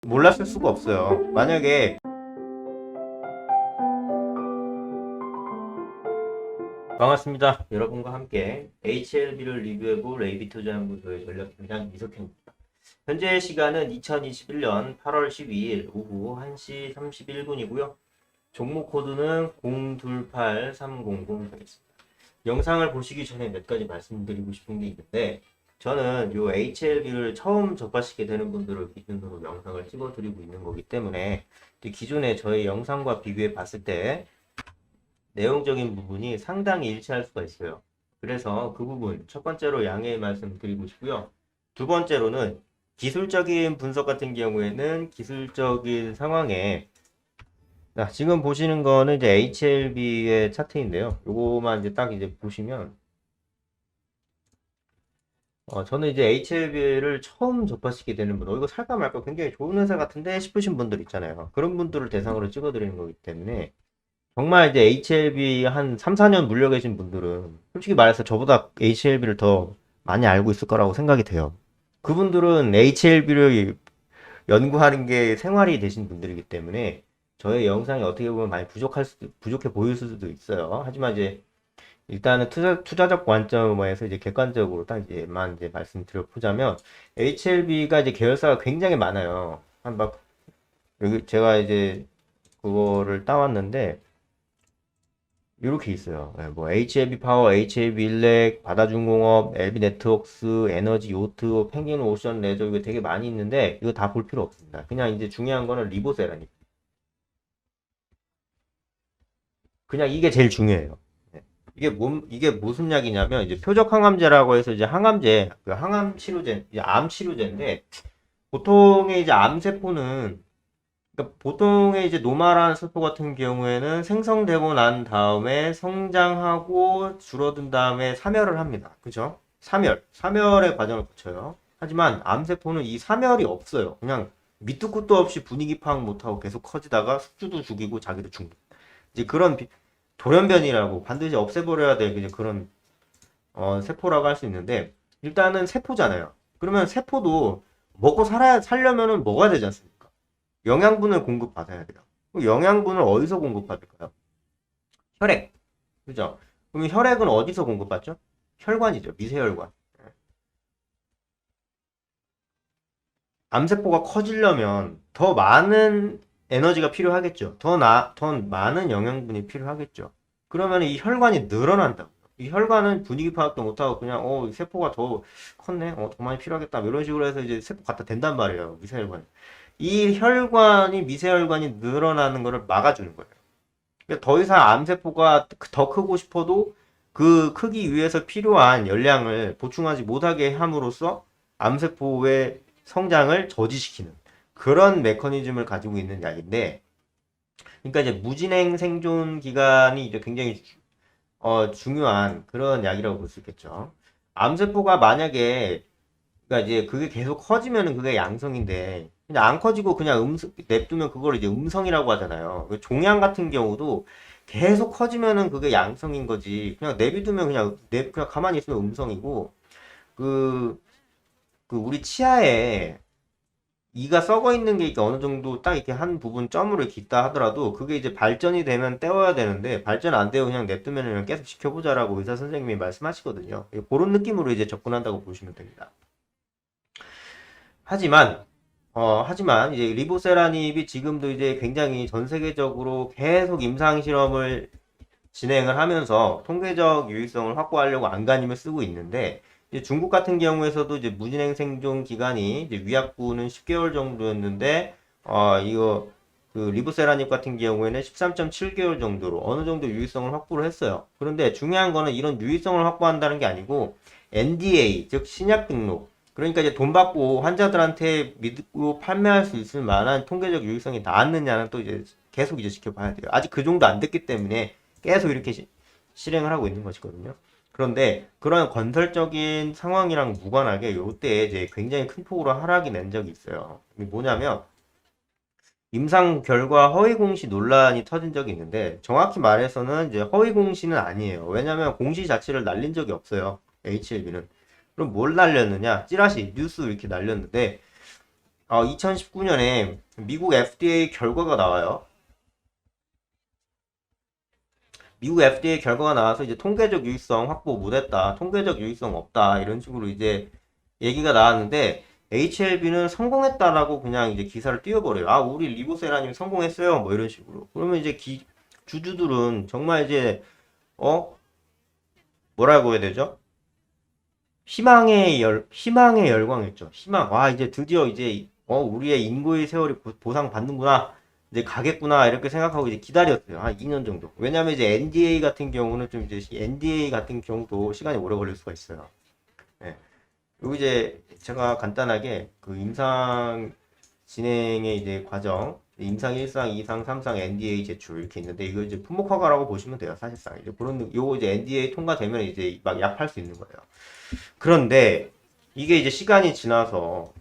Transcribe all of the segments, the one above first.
몰랐을 수가 없어요. 만약에 반갑습니다. 여러분과 함께 HLB를 리뷰해볼 AB투자연구소의 전략팀장 이석현입니다. 현재 시간은 2021년 8월 12일 오후 1시 31분이고요. 종목 코드는 028300 되겠습니다. 영상을 보시기 전에 몇 가지 말씀드리고 싶은 게 있는데, 저는 요 HLB를 처음 접하시게 되는 분들을 기준으로 영상을 찍어드리고 있는 거기 때문에 기존에 저의 영상과 비교해 봤을 때 내용적인 부분이 상당히 일치할 수가 있어요. 그래서 그 부분 첫 번째로 양해의 말씀 드리고 싶고요. 두 번째로는 기술적인 분석 같은 경우에는 기술적인 상황에 지금 보시는 거는 이제 HLB의 차트인데요. 요거만 이제 딱 이제 보시면 저는 이제 HLB를 처음 접하시게 되는 분, 이거 살까 말까 굉장히 좋은 회사 같은데 싶으신 분들 있잖아요. 그런 분들을 대상으로 찍어드리는 거기 때문에 정말 이제 HLB 한 3, 4년 물려 계신 분들은 솔직히 말해서 저보다 HLB를 더 많이 알고 있을 거라고 생각이 돼요. 그분들은 HLB를 연구하는 게 생활이 되신 분들이기 때문에 저의 영상이 어떻게 보면 많이 부족해 보일 수도 있어요. 하지만 이제 일단은 투자적 관점에서 이제 객관적으로 딱 이제만 이제 말씀드려보자면 HLB가 이제 계열사가 굉장히 많아요. 한 막 여기 제가 이제 그거를 따왔는데 이렇게 있어요. 뭐 HLB 파워, HLB 일렉, 바다중공업, LB 네트웍스, 에너지 요트, 펭귄 오션 레저 이거 되게 많이 있는데 이거 다 볼 필요 없습니다. 그냥 이제 중요한 거는 리보세라니까. 그냥 이게 제일 중요해요. 이게 무슨 약이냐면 이제 표적 항암제라고 해서 이제 항암제, 그 항암 치료제, 이제 암 치료제인데 보통의 이제 암세포는 그러니까 보통의 이제 노말한 세포 같은 경우에는 생성되고 난 다음에 성장하고 줄어든 다음에 사멸을 합니다. 그죠? 사멸의 과정을 거쳐요. 하지만 암세포는 이 사멸이 없어요. 그냥 밑도 끝도 없이 분위기 파악 못하고 계속 커지다가 숙주도 죽이고 자기도 죽는. 이제 그런 돌연변이라고 반드시 없애버려야 될 이제 그런 세포라고 할 수 있는데 일단은 세포잖아요. 그러면 세포도 먹고 살려면은 먹어야 되지 않습니까? 영양분을 공급받아야 돼요. 그럼 영양분을 어디서 공급받을까요? 혈액. 그죠? 그럼 혈액은 어디서 공급받죠? 혈관이죠. 미세혈관. 암세포가 커지려면 더 많은 에너지가 필요하겠죠. 더 많은 영양분이 필요하겠죠. 그러면 이 혈관이 늘어난다. 이 혈관은 분위기 파악도 못하고 그냥 세포가 더 컸네. 더 많이 필요하겠다. 이런 식으로 해서 이제 세포 갖다 댄단 말이에요. 미세혈관. 이 혈관이 미세혈관이 늘어나는 것을 막아주는 거예요. 그러니까 더 이상 암세포가 더 크고 싶어도 그 크기 위해서 필요한 열량을 보충하지 못하게 함으로써 암세포의 성장을 저지시키는 그런 메커니즘을 가지고 있는 약인데, 그러니까 이제 무진행 생존 기간이 이제 굉장히 중요한 그런 약이라고 볼 수 있겠죠. 암세포가 만약에 그러니까 이제 그게 계속 커지면은 그게 양성인데 그냥 안 커지고 그냥 냅두면 그걸 이제 음성이라고 하잖아요. 그 종양 같은 경우도 계속 커지면은 그게 양성인 거지. 그냥 내비두면 그냥 가만히 있으면 음성이고 그 우리 치아에 이가 썩어 있는 게 이렇게 어느 정도 딱 이렇게 한 부분 점으로 이렇게 있다 하더라도 그게 이제 발전이 되면 떼어야 되는데 발전 안 되고 그냥 냅두면 그냥 계속 지켜보자라고 의사 선생님이 말씀하시거든요. 그런 느낌으로 이제 접근한다고 보시면 됩니다. 하지만 이제 리보세라닙이 지금도 이제 굉장히 전 세계적으로 계속 임상 실험을 진행을 하면서 통계적 유익성을 확보하려고 안간힘을 쓰고 있는데 이제 중국 같은 경우에서도 이제 무진행 생존 기간이 이제 위약부는 10개월 정도였는데 이거 그 리보세라닙 같은 경우에는 13.7개월 정도로 어느 정도 유익성을 확보를 했어요. 그런데 중요한 거는 이런 유익성을 확보한다는 게 아니고 NDA 즉 신약 등록 그러니까 이제 돈 받고 환자들한테 믿고 판매할 수 있을 만한 통계적 유익성이 나왔느냐는 또 이제 계속 이제 지켜봐야 돼요. 아직 그 정도 안 됐기 때문에 계속 이렇게 실행을 하고 있는 것이거든요. 그런데 그런 건설적인 상황이랑 무관하게 요때 이제 굉장히 큰 폭으로 하락이 낸 적이 있어요. 이게 뭐냐면 임상 결과 허위 공시 논란이 터진 적이 있는데 정확히 말해서는 이제 허위 공시는 아니에요. 왜냐면 공시 자체를 날린 적이 없어요. HLB는. 그럼 뭘 날렸느냐? 찌라시, 뉴스 이렇게 날렸는데 2019년에 미국 FDA 결과가 나와요. 미국 FDA 결과가 나와서 이제 통계적 유의성 확보 못했다, 통계적 유의성 없다, 이런 식으로 이제 얘기가 나왔는데, HLB는 성공했다라고 그냥 이제 기사를 띄워버려요. 아, 우리 리보세라님 성공했어요. 뭐 이런 식으로. 그러면 이제 주주들은 정말 이제, 어? 뭐라고 해야 되죠? 희망의 열광했죠. 희망. 와, 이제 드디어 이제, 우리의 인고의 세월이 보상받는구나. 이제 가겠구나. 이렇게 생각하고 이제 기다렸어요. 한 2년 정도. 왜냐면 이제 NDA 같은 경우는 좀 이제, NDA 같은 경우도 시간이 오래 걸릴 수가 있어요. 예. 요 이제 제가 간단하게 그 임상 진행의 이제 과정, 임상 1상, 2상, 3상 NDA 제출 이렇게 있는데 이거 이제 품목허가라고 보시면 돼요. 사실상 이제 그런 요거 이제 NDA 통과되면 이제 막 약할 수 있는 거예요. 그런데 이게 이제 시간이 지나서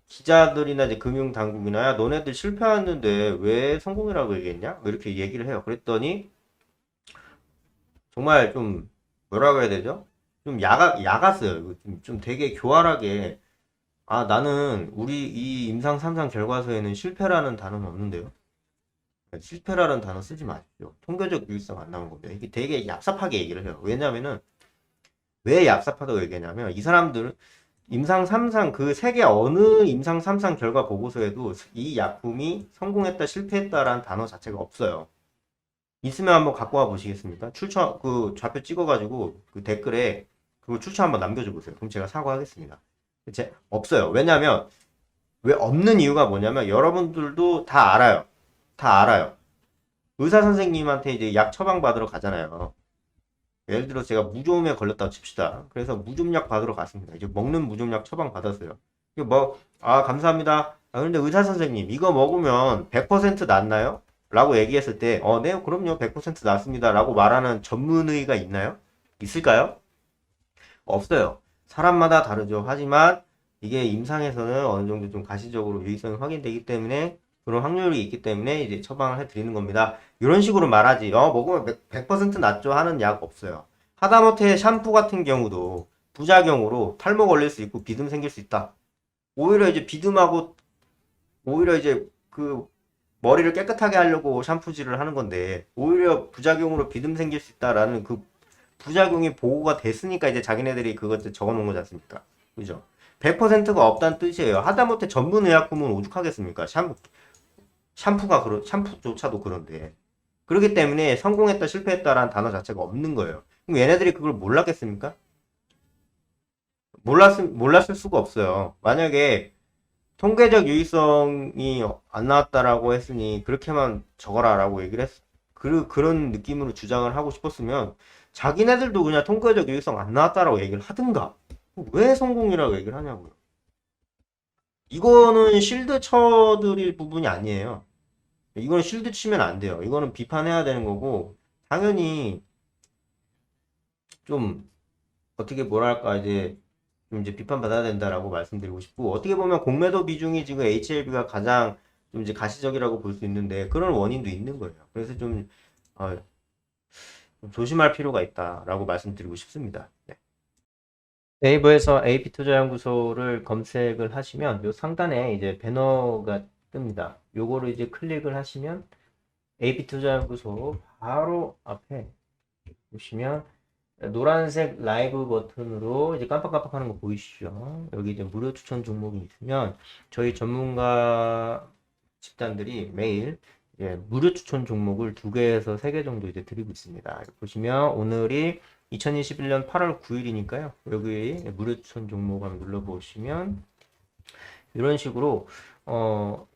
기자들이나 이제 금융당국이나 야, 너네들 실패했는데 왜 성공이라고 얘기했냐? 뭐 이렇게 얘기를 해요. 그랬더니 정말 좀 뭐라고 해야 되죠? 좀 야갔어요. 좀 되게 교활하게 아, 나는 우리 이 임상 3상 결과서에는 실패라는 단어는 없는데요. 실패라는 단어 쓰지 마십시오. 통계적 유의성 안 나온 겁니다. 이게 되게 얍삽하게 얘기를 해요. 왜냐면은 왜 얍삽하다고 얘기하냐면 이 사람들 임상 3상 그 세계 어느 임상 3상 결과 보고서에도 이 약품이 성공했다 실패했다라는 단어 자체가 없어요. 있으면 한번 갖고 와 보시겠습니까? 출처 그 좌표 찍어가지고 그 댓글에 그 출처 한번 남겨줘 보세요. 그럼 제가 사과하겠습니다. 없어요. 왜냐면 왜 없는 이유가 뭐냐면 여러분들도 다 알아요. 다 알아요. 의사 선생님한테 이제 약 처방 받으러 가잖아요. 예를 들어 제가 무좀에 걸렸다고 칩시다. 그래서 무좀약 받으러 갔습니다. 이제 먹는 무좀약 처방 받았어요. 이거 뭐, 아, 감사합니다. 아, 그런데 의사 선생님, 이거 먹으면 100% 낫나요? 라고 얘기했을 때, 네, 그럼요. 100% 낫습니다. 라고 말하는 전문의가 있나요? 있을까요? 없어요. 사람마다 다르죠. 하지만 이게 임상에서는 어느 정도 좀 가시적으로 유의성이 확인되기 때문에 그런 확률이 있기 때문에 이제 처방을 해드리는 겁니다. 이런 식으로 말하지. 먹으면 100% 낫죠 하는 약 없어요. 하다못해 샴푸 같은 경우도 부작용으로 탈모 걸릴 수 있고 비듬 생길 수 있다. 오히려 이제 비듬하고 오히려 이제 그 머리를 깨끗하게 하려고 샴푸질을 하는 건데 오히려 부작용으로 비듬 생길 수 있다라는 그 부작용이 보고가 됐으니까 이제 자기네들이 그것들 적어 놓은 거지 않습니까? 그죠? 100%가 없다는 뜻이에요. 하다못해 전문 의약품은 오죽하겠습니까? 샴푸조차도 그런데. 그렇기 때문에 성공했다, 실패했다라는 단어 자체가 없는 거예요. 그럼 얘네들이 그걸 몰랐겠습니까? 몰랐을 수가 없어요. 만약에 통계적 유의성이 안 나왔다라고 했으니 그렇게만 적어라라고 얘기를 그런 느낌으로 주장을 하고 싶었으면 자기네들도 그냥 통계적 유의성 안 나왔다라고 얘기를 하든가. 왜 성공이라고 얘기를 하냐고요. 이거는 실드 쳐드릴 부분이 아니에요. 이거는 실드 치면 안 돼요. 이거는 비판해야 되는 거고, 당연히 좀 어떻게 뭐랄까 이제 좀 이제 비판받아야 된다라고 말씀드리고 싶고, 어떻게 보면 공매도 비중이 지금 HLB가 가장 좀 이제 가시적이라고 볼 수 있는데 그런 원인도 있는 거예요. 그래서 어, 좀 조심할 필요가 있다라고 말씀드리고 싶습니다. 네. 네이버에서 AP투자연구소를 검색을 하시면 요 상단에 이제 배너가 뜹니다. 요거를 이제 클릭을 하시면 AP투자연구소 바로 앞에 보시면 노란색 라이브 버튼으로 이제 깜빡깜빡 하는 거 보이시죠? 여기 이제 무료 추천 종목이 있으면 저희 전문가 집단들이 매일 무료 추천 종목을 2개에서 3개 정도 이제 드리고 있습니다. 보시면 오늘이 2021년 8월 9일이니까요. 여기 무료 추천 종목 한번 눌러보시면 이런 식으로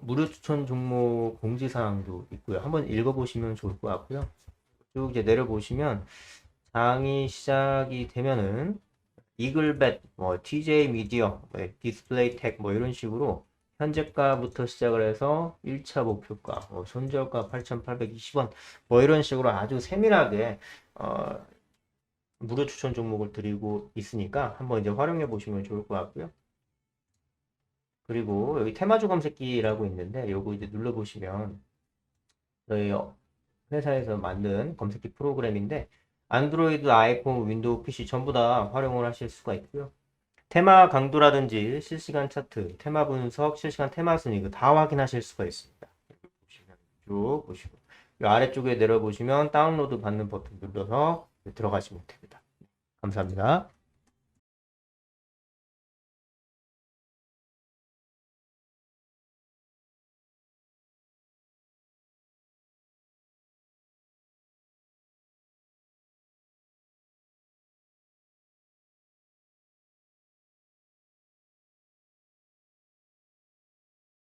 무료 추천 종목 공지사항도 있고요. 한번 읽어보시면 좋을 것 같고요. 쭉 이제 내려보시면 장이 시작이 되면은 이글벳, TJ 미디어, 디스플레이텍 이런 식으로 현재가부터 시작을 해서 1차 목표가, 손절가 8,820원, 이런 식으로 아주 세밀하게 무료 추천 종목을 드리고 있으니까 한번 이제 활용해 보시면 좋을 것 같고요. 그리고 여기 테마주 검색기라고 있는데 요거 이제 눌러 보시면 저희 회사에서 만든 검색기 프로그램인데 안드로이드, 아이폰, 윈도우 PC 전부 다 활용을 하실 수가 있고요. 테마 강도라든지 실시간 차트, 테마 분석, 실시간 테마 순위 이거 다 확인하실 수가 있습니다. 보시면 쭉 보시고 이 아래쪽에 내려보시면 다운로드 받는 버튼 눌러서 들어가시면 됩니다. 감사합니다.